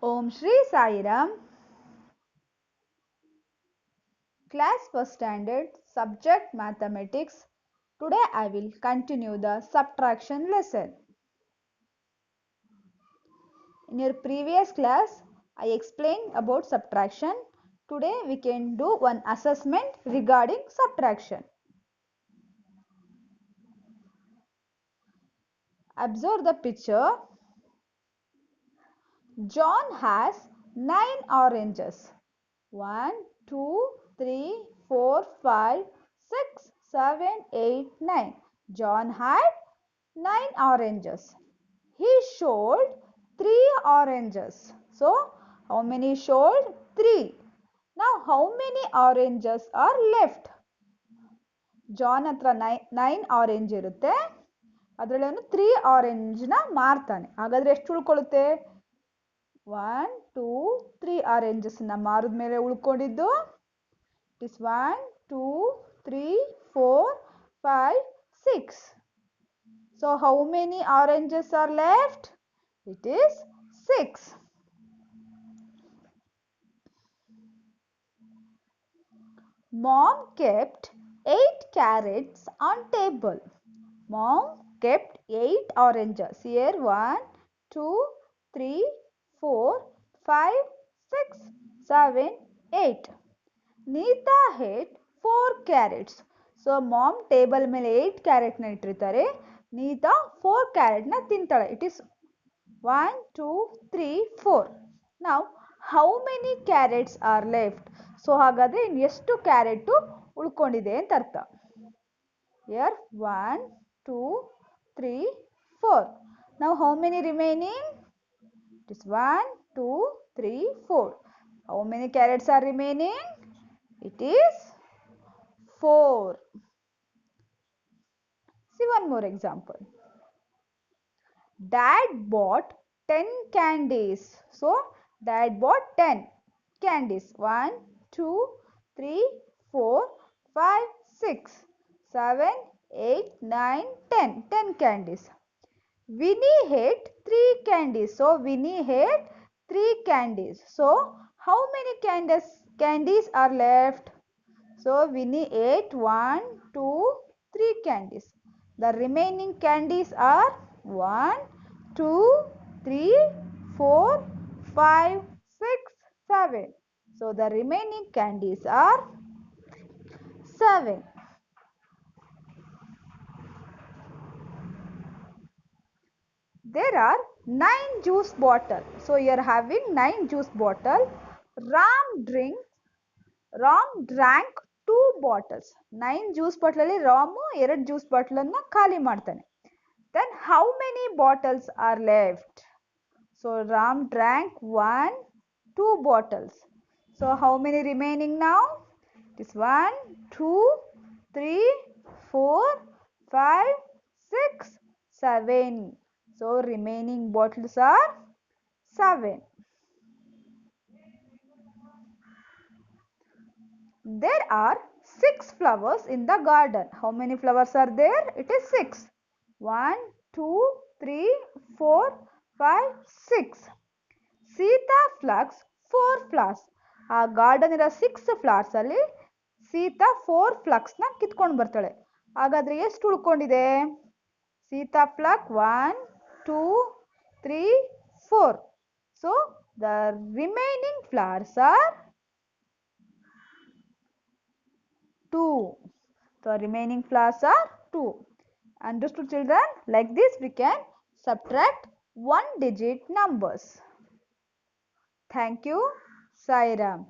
Om Shri Sai Ram. Class 1st standard, subject mathematics. Today I will continue the subtraction lesson. In your previous class, I explained about subtraction. Today we can do one assessment regarding subtraction. Observe the picture. John has 9 oranges. 1, 2, 3, 4, 5, 6, 7, 8, 9. John had 9 oranges. He showed 3 oranges. So, how many showed? 3. Now, how many oranges are left? John ಹತ್ರ 9 orange ಇರುತ್ತೆ. ಅದರಲ್ಲಿ ಅವನು 3 ಆರೆಂಜ್ನ ಮಾರ್ತಾನೆ. ಹಾಗಾದರೆ ಎಷ್ಟು ಉಳ್ಕೊಳ್ಳುತ್ತೆ? 1, 2, 3 ಆರೆಂಜಸ್ನ ಮಾರಿದ ಮೇಲೆ ಉಳ್ಕೊಂಡಿದ್ದು it is 1, 2, 3, 4, 5, 6. So how many oranges are left? It is 6. Mom kept 8 carrots on table. Mom kept 8 oranges. Here 1, 2, 3, 4, 5, 6, 7, 8. Neeta ate 4 carrots. So mom table ಮೇಲೆ 8 carrot ನ ಇಟ್ಟಿರ್ತಾರೆ. Neeta 4 carrot ನ ತಿಂತಾಳೆ. It is 1, 2, 3, 4. Now how many carrots are left? So ಹಾಗಾದ್ರೆ ಎಷ್ಟು carrot ಉಳ್ಕೊಂಡಿದೆ ಅಂತ ಅರ್ಥ. Here 1, 2, 3, 4. Now how many remaining? It is 1, 2, 3, 4. How many carrots are remaining? It is 4. See one more example. Dad bought 10 candies. So, Dad bought 10 candies. 1, 2, 3, 4, 5, 6, 7, 8, 9, 10. 10 candies. Winnie ate 3 candies. So, Winnie ate 3 candies. So, how many candies are left? So, Winnie ate 1, 2, 3 candies. The remaining candies are 1, 2, 3, 4, 5, 6, 7. So, the remaining candies are 7. There are 9 juice bottles. So, you are having 9 juice bottles. Ram drank 2 bottles. 9 juice bottles Ramu 2 juice bottles ಖಾಲಿ ಮಾಡ್ತಾನೆ. Then how many bottles are left? So Ram drank 1, 2 bottles. So how many remaining now? It is 1, 2, 3, 4, 5, 6, 7. So remaining bottles are 7. There are 6 flowers in the garden. How many flowers are there? It is 6. 1, 2, 3, 4, 5, 6. Sita plucks 4 flowers. ಆ garden ಇರೋ 6 flowers ಅಲ್ಲಿ Sita 4 flux ನ ಕಿತ್ಕೊಂಡು ಬರ್ತಾಳೆ. ಹಾಗಾದ್ರೆ ಎಷ್ಟು ಉಳ್ಕೊಂಡಿದೆ? Sita pluck 1, 2, 3, 4. So the remaining flowers are 2. So remaining flowers are 2. Understood children? Like this we can subtract 1 digit numbers. Thank you. Sai Ram.